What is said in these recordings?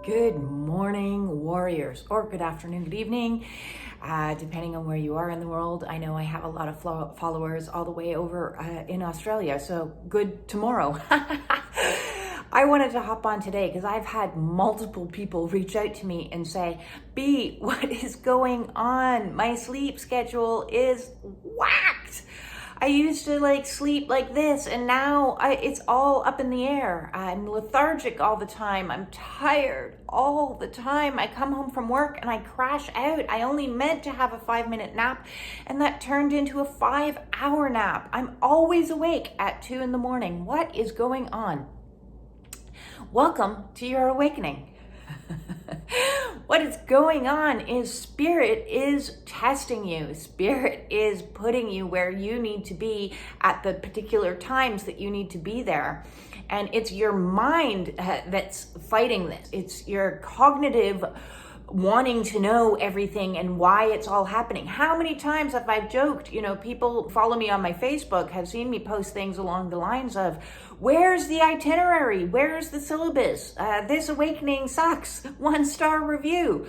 Good morning, warriors, or good afternoon, good evening, depending on where you are in the world. I know I have a lot of followers all the way over in Australia, so good tomorrow. I wanted to hop on today because I've had multiple people reach out to me and say, B, what is going on? My sleep schedule is whacked. I used to sleep like this, and now it's all up in the air. I'm lethargic all the time. I'm tired all the time. I come home from work and I crash out. I only meant to have a 5-minute nap, and that turned into a 5-hour nap. I'm always awake at 2 a.m. What is going on? Welcome to your awakening. What is going on is Spirit is testing you. Spirit is putting you where you need to be at the particular times that you need to be there. And it's your mind that's fighting this. It's your cognitive wanting to know everything and why it's all happening. How many times have I joked, people follow me on my Facebook, have seen me post things along the lines of, where's the itinerary? Where's the syllabus? This awakening sucks. 1-star review.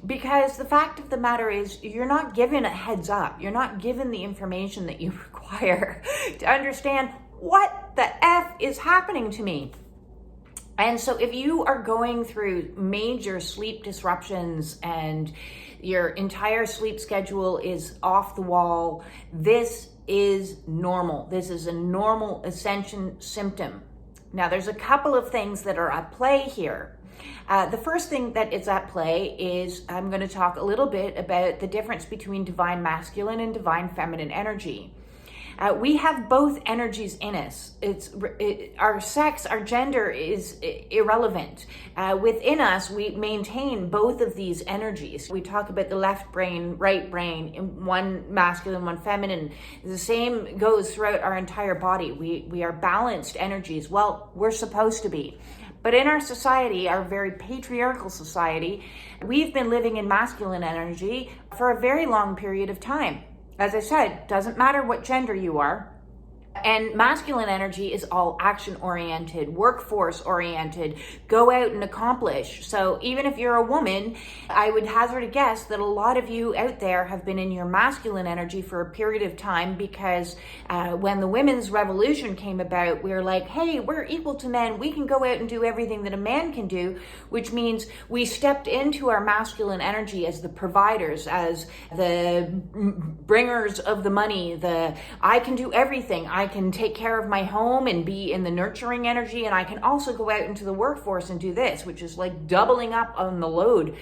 Because the fact of the matter is, you're not given a heads up. You're not given the information that you require to understand what the F is happening to me. And so if you are going through major sleep disruptions and your entire sleep schedule is off the wall, this is normal. This is a normal ascension symptom. Now, there's a couple of things that are at play here. The first thing that is at play is I'm going to talk a little bit about the difference between divine masculine and divine feminine energy. We have both energies in us. Our sex, our gender is irrelevant. Within us, we maintain both of these energies. We talk about the left brain, right brain, one masculine, one feminine. The same goes throughout our entire body. We are balanced energies. Well, we're supposed to be. But in our society, our very patriarchal society, we've been living in masculine energy for a very long period of time. As I said, doesn't matter what gender you are. And masculine energy is all action-oriented, workforce-oriented, go out and accomplish. So even if you're a woman, I would hazard a guess that a lot of you out there have been in your masculine energy for a period of time because when the women's revolution came about, we were like, hey, we're equal to men. We can go out and do everything that a man can do, which means we stepped into our masculine energy as the providers, as the bringers of the money, I can do everything. I can take care of my home and be in the nurturing energy, and I can also go out into the workforce and do this, which is like doubling up on the load.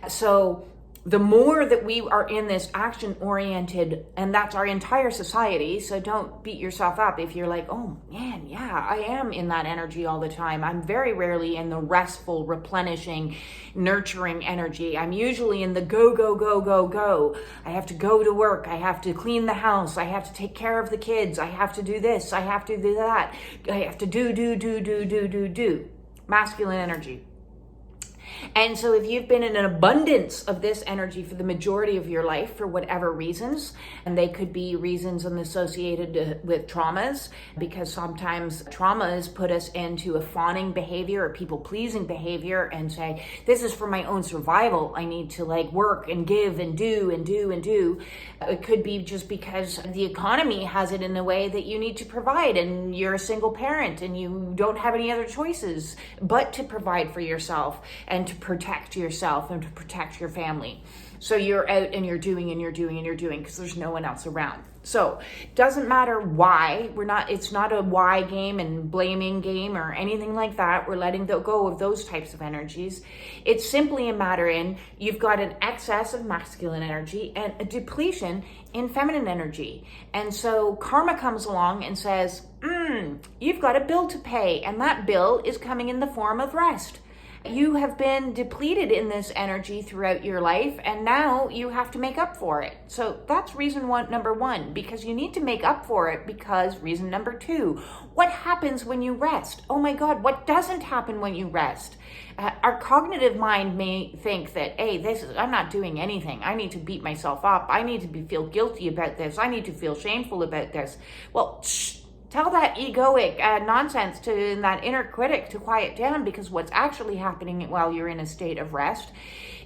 So the more that we are in this action-oriented, and that's our entire society, so don't beat yourself up if you're like, oh man, yeah, I am in that energy all the time. I'm very rarely in the restful, replenishing, nurturing energy. I'm usually in the go, go, go, go, go. I have to go to work. I have to clean the house. I have to take care of the kids. I have to do this. I have to do that. I have to do. Masculine energy. And so if you've been in an abundance of this energy for the majority of your life, for whatever reasons, and they could be reasons associated with traumas, because sometimes traumas put us into a fawning behavior or people-pleasing behavior and say, this is for my own survival. I need to work and give and do and do and do. It could be just because the economy has it in a way that you need to provide, and you're a single parent and you don't have any other choices but to provide for yourself and to protect yourself and to protect your family. So you're out and you're doing because there's no one else around. So doesn't matter why. It's not a why game and blaming game or anything like that. We're letting go of those types of energies. It's simply a matter in you've got an excess of masculine energy and a depletion in feminine energy. And so karma comes along and says, you've got a bill to pay, and that bill is coming in the form of rest. You have been depleted in this energy throughout your life, and now you have to make up for it. So that's reason number one, because you need to make up for it. Because reason number two, what happens when you rest? Oh my God, what doesn't happen when you rest? Our cognitive mind may think that, hey, I'm not doing anything. I need to beat myself up. I need to feel guilty about this. I need to feel shameful about this. Well, Tell that egoic nonsense to that inner critic to quiet down, because what's actually happening while you're in a state of rest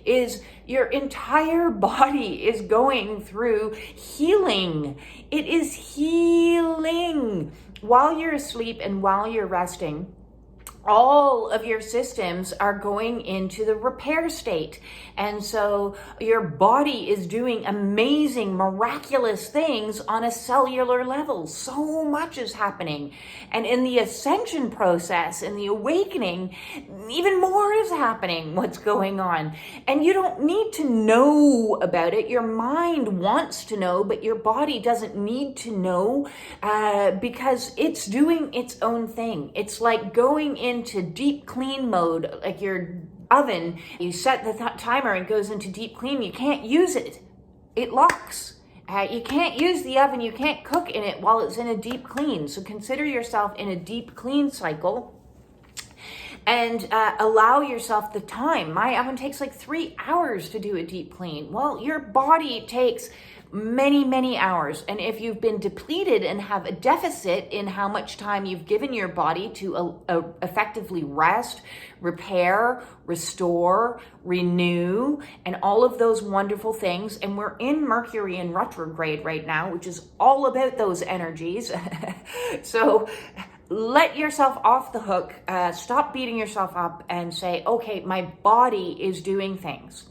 is your entire body is going through healing. It is healing. While you're asleep and while you're resting, all of your systems are going into the repair state. And so your body is doing amazing, miraculous things on a cellular level. So much is happening. And in the ascension process, in the awakening, even more is happening, what's going on. And you don't need to know about it. Your mind wants to know, but your body doesn't need to know because it's doing its own thing. It's like going into deep clean mode, like your oven. You set the timer, it goes into deep clean. You can't use it. It locks. You can't use the oven. You can't cook in it while it's in a deep clean. So consider yourself in a deep clean cycle and allow yourself the time. My oven takes like 3 hours to do a deep clean. Well, your body takes many, many hours. And if you've been depleted and have a deficit in how much time you've given your body to effectively rest, repair, restore, renew, and all of those wonderful things, and we're in Mercury in retrograde right now, which is all about those energies. So let yourself off the hook, stop beating yourself up and say, okay, my body is doing things.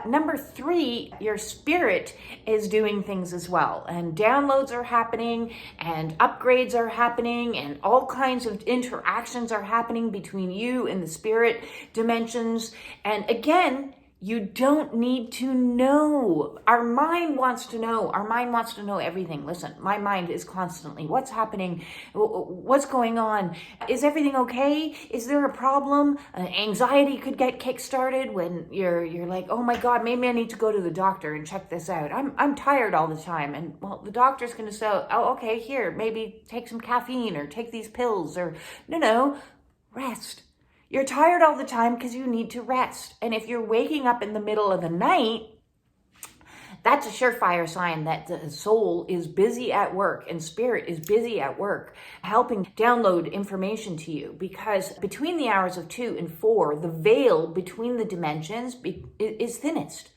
Number 3, your spirit is doing things as well, and downloads are happening and upgrades are happening and all kinds of interactions are happening between you and the spirit dimensions. And again, you don't need to know. Our mind wants to know. Our mind wants to know everything. Listen, my mind is constantly, what's happening? What's going on? Is everything okay? Is there a problem? Anxiety could get kick-started when you're like, oh my God, maybe I need to go to the doctor and check this out. I'm tired all the time. And well, the doctor's going to say, oh, okay, here, maybe take some caffeine or take these pills or no, rest. You're tired all the time because you need to rest. And if you're waking up in the middle of the night, that's a surefire sign that the soul is busy at work and spirit is busy at work, helping download information to you. Because between the hours of 2 and 4, the veil between the dimensions is thinnest.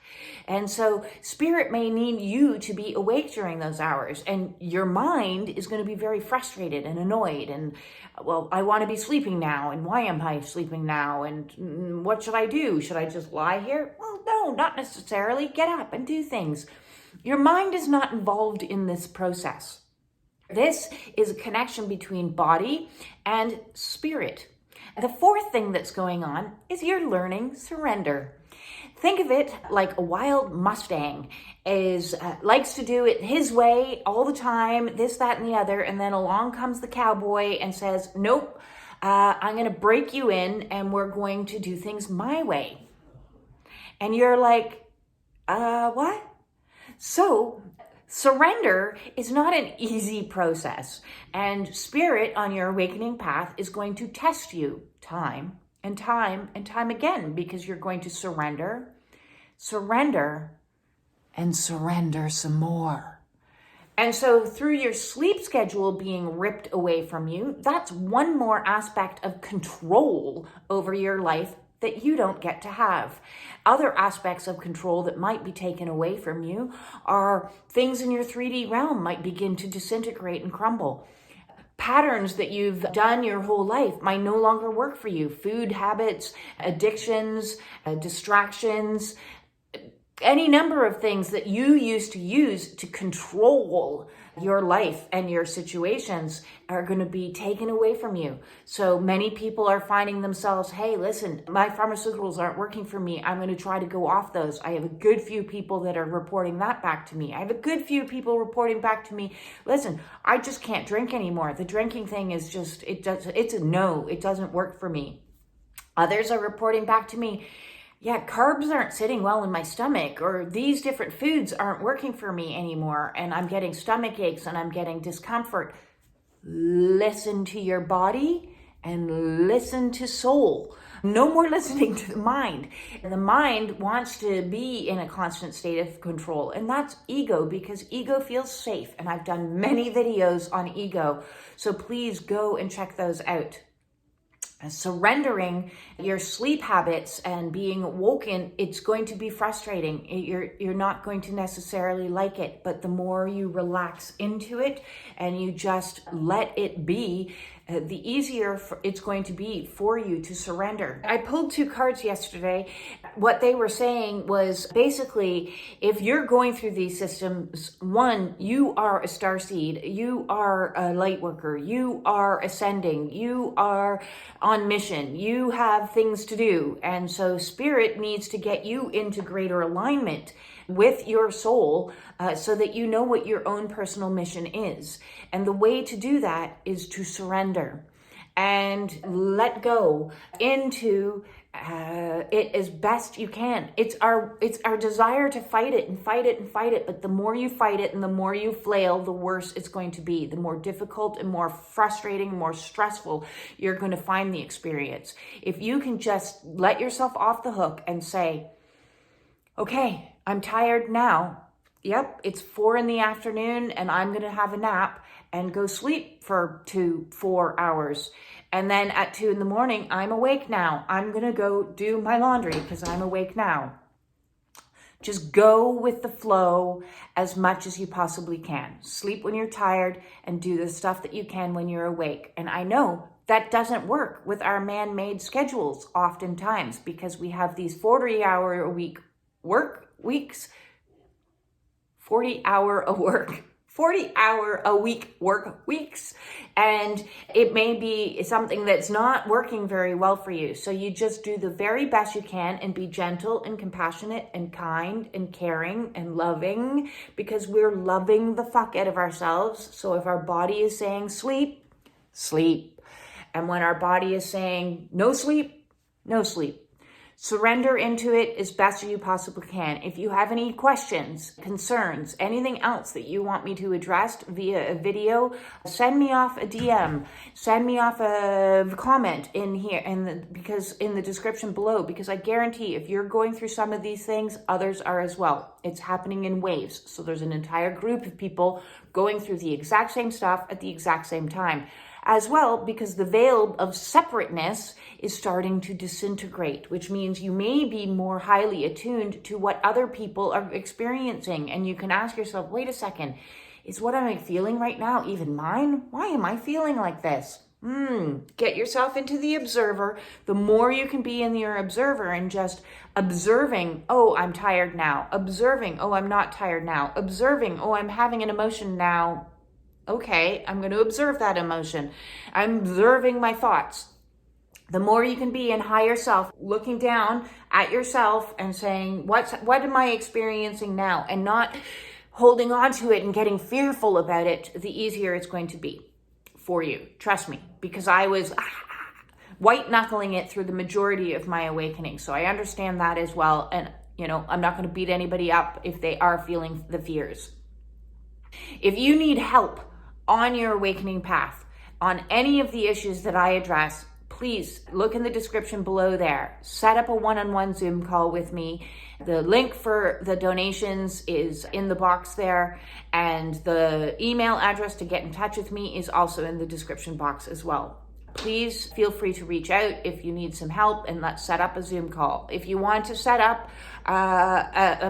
And so spirit may need you to be awake during those hours, and your mind is going to be very frustrated and annoyed and, well, I want to be sleeping now, and why am I sleeping now, and what should I do? Should I just lie here? Well, no, not necessarily. Get up and do things. Your mind is not involved in this process. This is a connection between body and spirit. The 4th thing that's going on is you're learning surrender. Think of it like a wild Mustang likes to do it his way all the time, this, that, and the other, and then along comes the cowboy and says, nope, I'm going to break you in and we're going to do things my way. And you're like, what? So surrender is not an easy process, and spirit on your awakening path is going to test you time and time and time again, because you're going to surrender, and surrender some more. And so through your sleep schedule being ripped away from you, that's one more aspect of control over your life that you don't get to have. Other aspects of control that might be taken away from you are things in your 3D realm might begin to disintegrate and crumble. Patterns that you've done your whole life might no longer work for you. Food habits, addictions, distractions, any number of things that you used to use to control your life and your situations are going to be taken away from you. So many people are finding themselves, hey, listen, my pharmaceuticals aren't working for me. I'm going to try to go off those. I have a good few people that are reporting that back to me. I have a good few people reporting back to me, listen, I just can't drink anymore. The drinking thing is just, it's a no. It doesn't work for me. Others are reporting back to me, yeah, carbs aren't sitting well in my stomach, or these different foods aren't working for me anymore, and I'm getting stomach aches and I'm getting discomfort. Listen to your body and listen to soul. No more listening to the mind. And the mind wants to be in a constant state of control, and that's ego, because ego feels safe. And I've done many videos on ego, so please go and check those out. Surrendering your sleep habits and being woken, it's going to be frustrating. You're not going to necessarily like it, but the more you relax into it and you just let it be, the easier it's going to be for you to surrender. I pulled 2 cards yesterday. What they were saying was basically, if you're going through these systems, 1, you are a starseed, you are a light worker, you are ascending, you are on mission, you have things to do. And so spirit needs to get you into greater alignment with your soul so that you know what your own personal mission is. And the way to do that is to surrender and let go into it as best you can. It's our desire to fight it and fight it and fight it, but the more you fight it and the more you flail, the worse it's going to be. The more difficult and more frustrating, more stressful you're going to find the experience. If you can just let yourself off the hook and say, okay, I'm tired now. Yep, it's 4 p.m. and I'm going to have a nap and go sleep for 4 hours. And then at 2 a.m, I'm awake now. I'm going to go do my laundry because I'm awake now. Just go with the flow as much as you possibly can. Sleep when you're tired and do the stuff that you can when you're awake. And I know that doesn't work with our man-made schedules oftentimes, because we have these 40-hour-a-week work weeks, 40-hour-a-week work weeks, and it may be something that's not working very well for you. So you just do the very best you can and be gentle and compassionate and kind and caring and loving, because we're loving the fuck out of ourselves. So if our body is saying sleep, sleep. And when our body is saying no sleep, no sleep. Surrender into it as best as you possibly can. If you have any questions, concerns, anything else that you want me to address via a video, send me off a DM, send me off a comment in here, because in the description below, because I guarantee if you're going through some of these things, others are as well. It's happening in waves. So there's an entire group of people going through the exact same stuff at the exact same time. As well, because the veil of separateness is starting to disintegrate, which means you may be more highly attuned to what other people are experiencing. And you can ask yourself, wait a second, is what I'm feeling right now even mine? Why am I feeling like this? Get yourself into the observer. The more you can be in your observer and just observing, oh, I'm tired now. Observing, oh, I'm not tired now. Observing, oh, I'm having an emotion now. Okay, I'm going to observe that emotion. I'm observing my thoughts. The more you can be in higher self, looking down at yourself and saying, what am I experiencing now? And not holding on to it and getting fearful about it, the easier it's going to be for you. Trust me, because I was white knuckling it through the majority of my awakening. So I understand that as well. And, I'm not going to beat anybody up if they are feeling the fears. If you need help on your awakening path, on any of the issues that I address, please look in the description below there. Set up a one-on-one Zoom call with me. The link for the donations is in the box there, and the email address to get in touch with me is also in the description box as well. Please feel free to reach out if you need some help, and let's set up a Zoom call. If you want to set up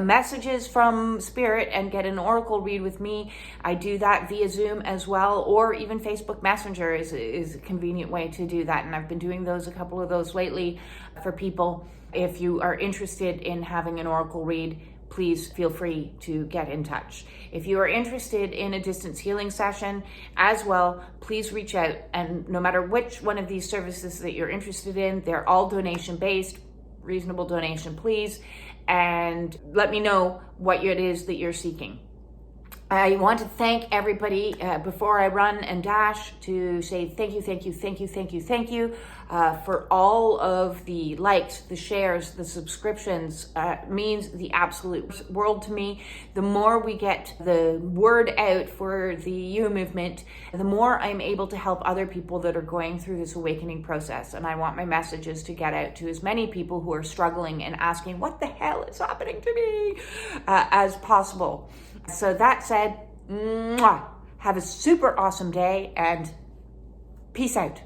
messages from Spirit and get an oracle read with me, I do that via Zoom as well, or even Facebook Messenger is a convenient way to do that. And I've been doing a couple of those lately for people. If you are interested in having an oracle read, please feel free to get in touch. If you are interested in a distance healing session as well, please reach out. And no matter which one of these services that you're interested in, they're all donation based, reasonable donation, please. And let me know what it is that you're seeking. I want to thank everybody before I run and dash to say thank you for all of the likes, the shares, the subscriptions. Means the absolute world to me. The more we get the word out for the You movement, the more I'm able to help other people that are going through this awakening process. And I want my messages to get out to as many people who are struggling and asking, what the hell is happening to me, as possible. So that said, have a super awesome day and peace out.